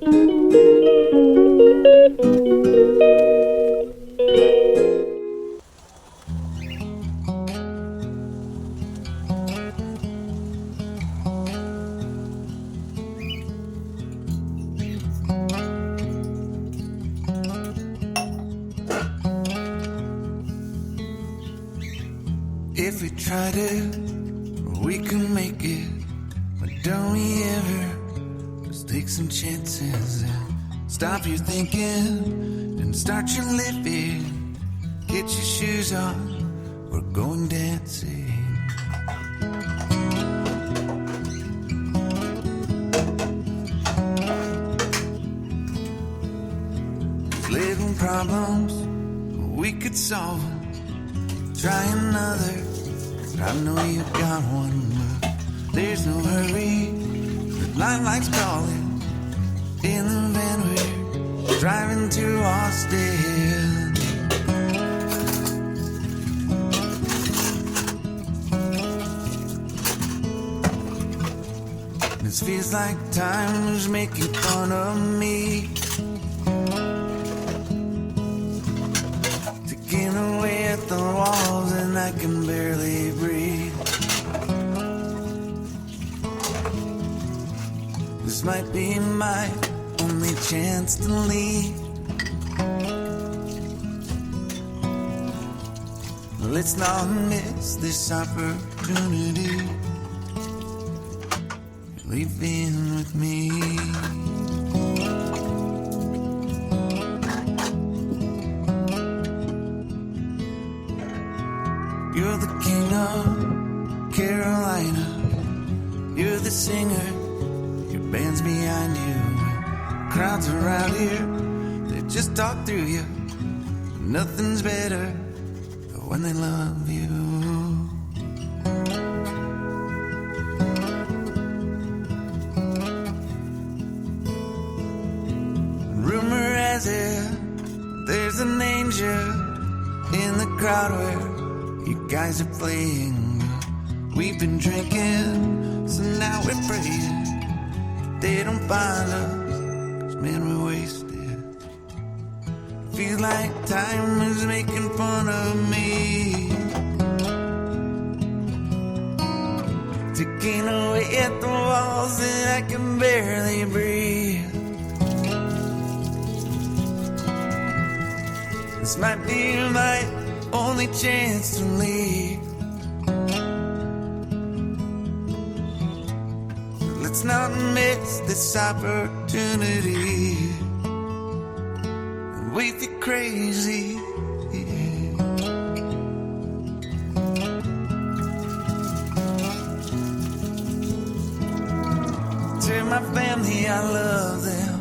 If we tried it, we can make it. But don't we ever just take some chances and stop your thinking and start your living. Get your shoes on, we're going dancing. Little problems, we could solve them. Try another, I know you got one, but there's no hurry. The line light's calling in the van we're driving to Austin. This feels like time is making fun of me. Taking away at the walls and I can barely breathe. This might be my only chance to leave. Let's not miss this opportunity. Leave in with me. You're the king of Carolina. You're the singer. Your band's behind you. Crowds around here, they just talk through you. Nothing's better when they love you. Rumor has it there's an angel in the crowd where you guys are playing. We've been drinking, so now we're praying they don't find us, 'cause man, we're wasted. Feels like time is making fun of me. Ticking away at the walls and I can barely breathe. This might be my only chance to leave. Let's not miss this opportunity. We feel crazy. Tell my family I love them.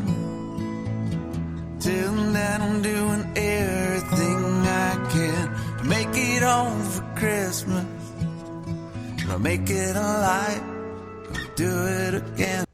Tell them that I'm doing everything I can to make it home for Christmas. I'll make it alive. Do it again.